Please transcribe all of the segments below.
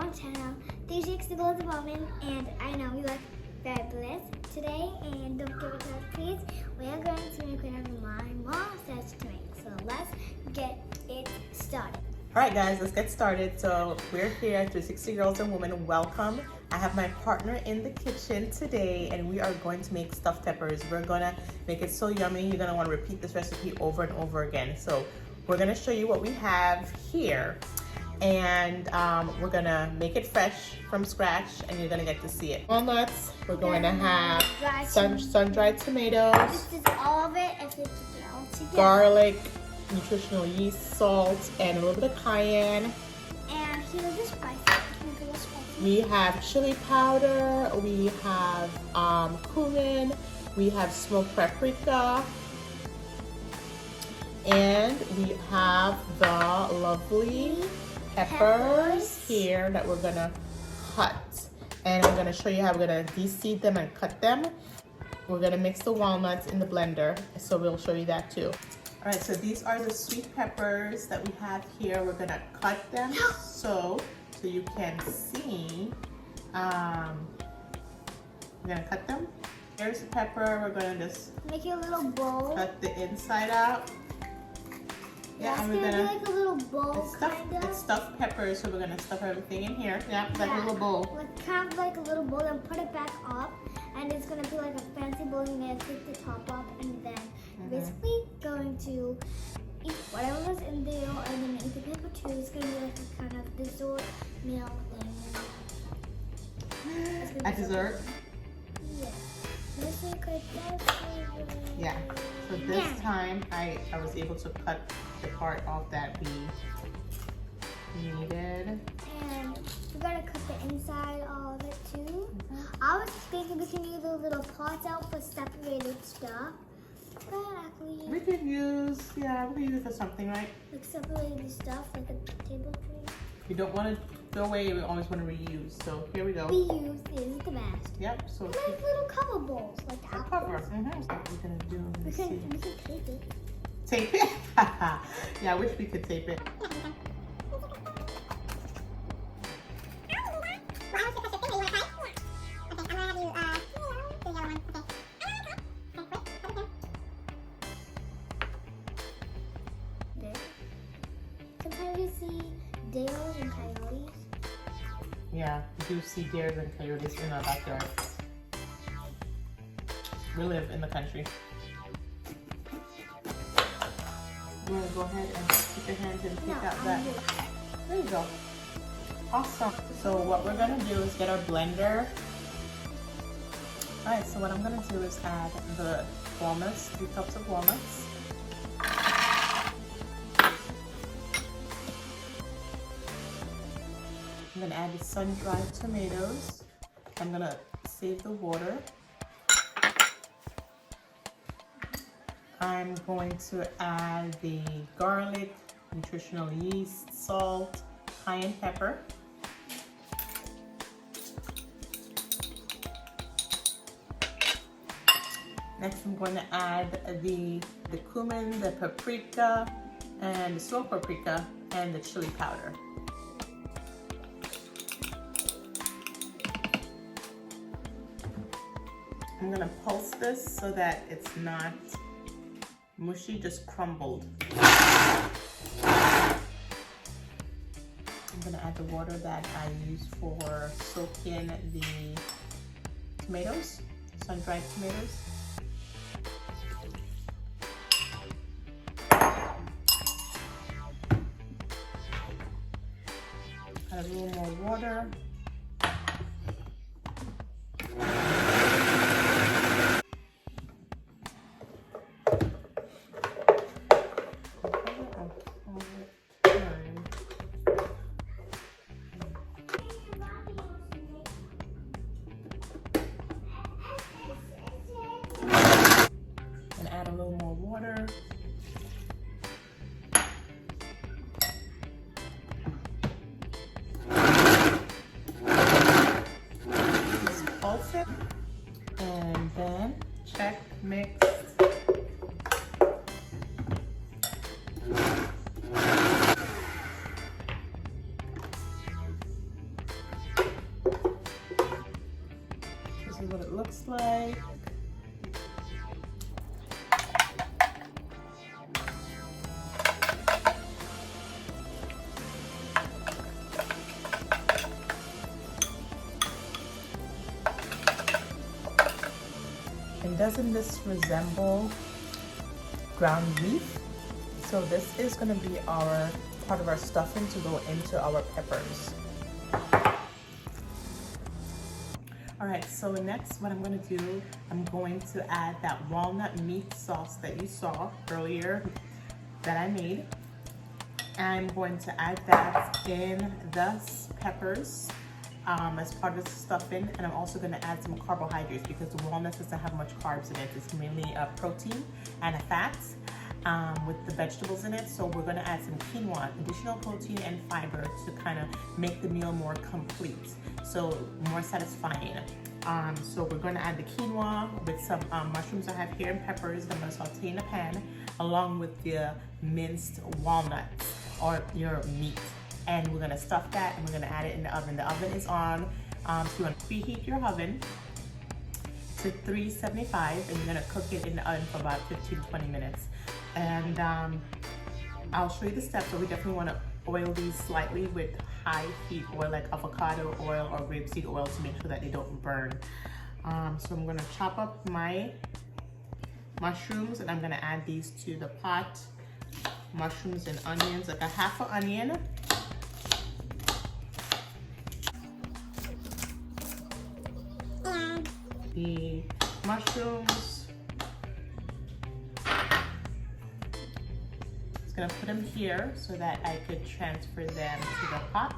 our channel, 360 Goals of Women, and I know we look fabulous today, and don't forget to please, we are going to make whatever my mom says to make, so let's get it started. Alright guys, let's get started. So we're here at 360 Girls and Women. Welcome. I have my partner in the kitchen today and we are going to make stuffed peppers. We're gonna make it so yummy, you're gonna want to repeat this recipe over and over again. So we're gonna show you what we have here, and we're gonna make it fresh from scratch, and you're gonna get to see it. Walnuts, we're going to have sun-dried tomatoes, This is all of it if it's all together. garlic, nutritional yeast, salt, and a little bit of cayenne. And here's the spices. We have chili powder, we have cumin, we have smoked paprika, and we have the lovely peppers here that we're gonna cut. And I'm gonna show you how we're gonna de-seed them and cut them. We're gonna mix the walnuts in the blender, so we'll show you that too. All right, so these are the sweet peppers that we have here. We're gonna cut them so you can see. We're gonna cut them. Here's the pepper. We're gonna just make it a little bowl. Cut the inside out. Yeah, and we're gonna be like a little bowl, It's stuffed peppers, so we're gonna stuff everything in here. Yeah, like a little bowl. Like kind of like a little bowl, and put it back up, and it's gonna be like a fancy bowl. You're gonna take the top off, and then basically going to eat whatever's in there, and then eat the pepper too. It's gonna be like a kind of dessert meal thing. A dessert? Yeah. Yeah. So this time I was able to cut the part off that we needed. And we gotta cut the inside of it too. I was thinking we can use those little pots out for separated stuff. We could use, we can use it for something, right? Like separated stuff, like a table tray. You don't want to throw away, we always want to reuse. So here we go. Reuse is the best. Yep. So like little cover bowls, like the cover. That's what we're gonna do. We can tape it. Tape it? Yeah, I wish we could tape it. Sometimes you see deers and coyotes. Yeah, we do see deers and coyotes in our backyard. We live in the country. You want to go ahead and put your hands and take out that. There you go. Awesome. So what we're going to do is get our blender. Alright, so what I'm going to do is add the walnuts, 3 cups of walnuts. I'm going to add the sun-dried tomatoes. I'm going to save the water. I'm going to add the garlic, nutritional yeast, salt, cayenne pepper. Next I'm going to add the cumin, the paprika, and the smoked paprika, and the chili powder. I'm going to pulse this so that it's not mushy, just crumbled. I'm gonna add the water that I used for soaking the tomatoes, sun-dried tomatoes. Add a little more water. Add a little more water. Just pulse it. And then check, mix. looks like. And doesn't this resemble ground beef? So this is going to be our part of our stuffing to go into our peppers. All right, so next what I'm going to do, I'm going to add that walnut meat sauce that you saw earlier that I made. I'm going to add that in the peppers as part of the stuffing, and I'm also going to add some carbohydrates because the walnuts doesn't have much carbs in it. It's mainly a protein and a fat with the vegetables in it. So we're going to add some quinoa, additional protein and fiber to kind of make the meal more complete, so more satisfying. So we're going to add the quinoa with some mushrooms I have here and peppers that I'm going to saute in a pan, along with the minced walnuts or your meat. And we're going to stuff that and we're going to add it in the oven. The oven is on, so you're going to preheat your oven to 375 and you're going to cook it in the oven for about 15-20 minutes. And I'll show you the steps. So we definitely want to oil these slightly with high heat oil, like avocado oil or rapeseed oil, to make sure that they don't burn. So I'm going to chop up my mushrooms and I'm going to add these to the pot. Mushrooms and onions, like a half an onion. The mushrooms. Just gonna put them here so that I could transfer them to the pot.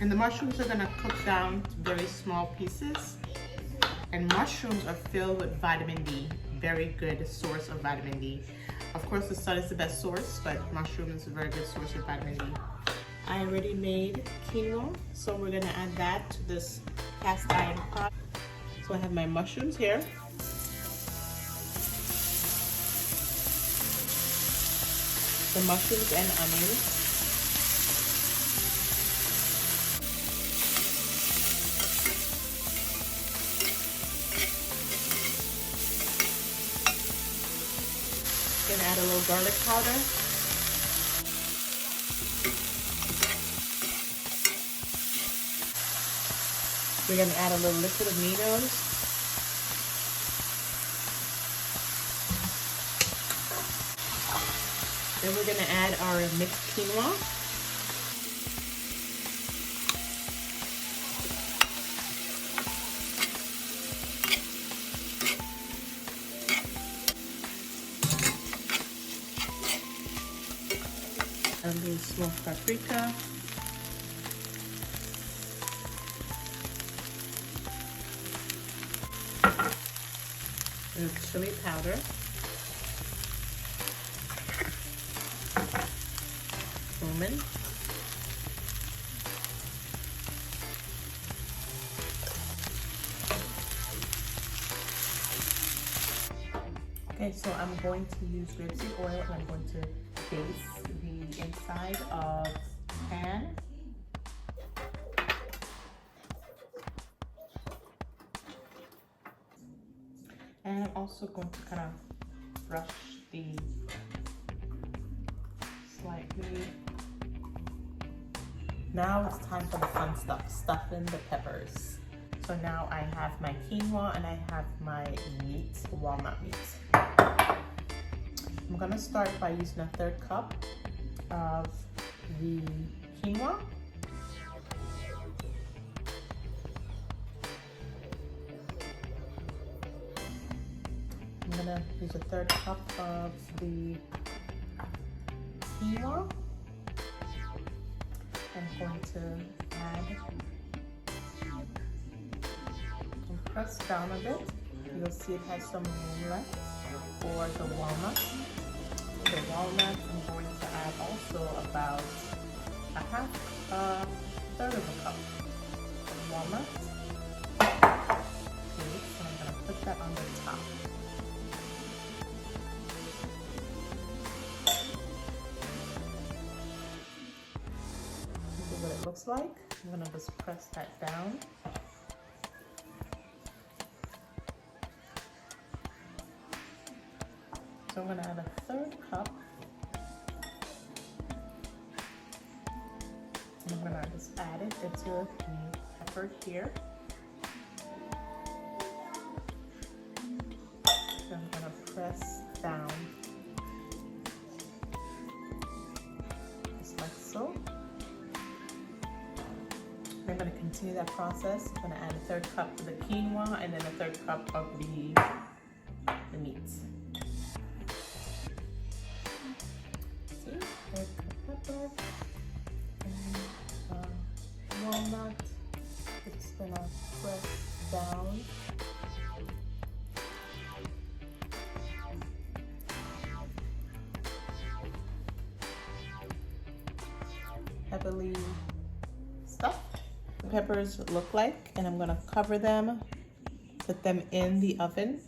And the mushrooms are gonna cook down to very small pieces. And mushrooms are filled with vitamin D, very good source of vitamin D. Of course, the sun is the best source, but mushroom is a very good source of vitamin D. I already made quinoa, so we're gonna add that to this cast iron pot. So I have my mushrooms here. The mushrooms and onions. Gonna add a little garlic powder. We're gonna add a little liquid aminos. Then we're gonna add our mixed quinoa. A little smoked paprika. And chili powder. Cumin. Okay, so I'm going to use rapeseed oil and I'm going to base the inside of the pan. And I'm also going to kind of brush the slightly. Now it's time for the fun stuff, stuffing the peppers. So now I have my quinoa and I have my meat, walnut meat. I'm gonna start by using a 1/3 cup of the quinoa. I'm gonna use a 1/3 cup of the quinoa. I'm going to add and press down a bit. You'll see it has some room left for the walnuts. The walnuts, I'm going to add also about a 1/3 of a cup of walnuts. Okay, so I'm going to put that on the top. This is what it looks looks like. I'm gonna just press that down. So I'm gonna add a third cup. And I'm gonna just add it into the pepper here. So I'm gonna press down, just like so. I'm gonna continue that process. I'm gonna add a third cup of the quinoa and then a third cup of the meat. See, third cup pepper and walnut. Just gonna press down. Heavily stuffed. The peppers look like, and I'm gonna cover them, put them in the oven.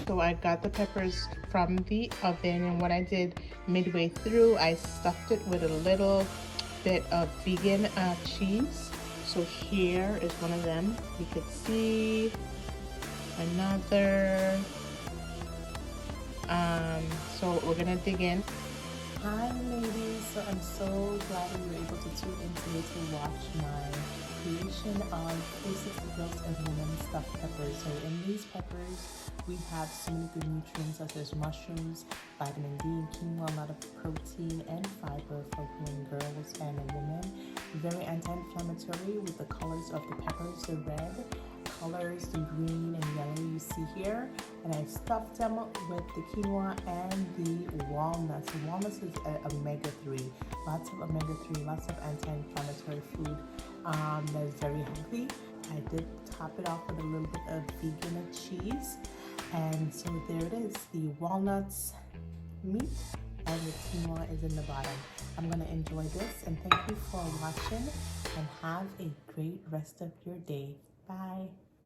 So I got the peppers from the oven, and what I did midway through, I stuffed it with a little bit of vegan cheese. So here is one of them. You could see another. So we're gonna dig in. Hi ladies, so I'm so glad you were able to tune in today to watch my creation of 360 Girls and Women stuffed peppers. So in these peppers, we have so many good nutrients such as mushrooms, vitamin D, and quinoa, a lot of protein and fiber for growing girls and women. Very anti-inflammatory with the colors of the peppers, the red colors, the green and yellow you see here. And I stuffed them with the quinoa and the walnuts. The walnuts is omega-3, lots of omega-3, lots of anti-inflammatory food that is very healthy. I did top it off with a little bit of vegan cheese. And so there it is, the walnuts, meat, and the quinoa is in the bottom. I'm gonna enjoy this, and thank you for watching, and have a great rest of your day. Bye.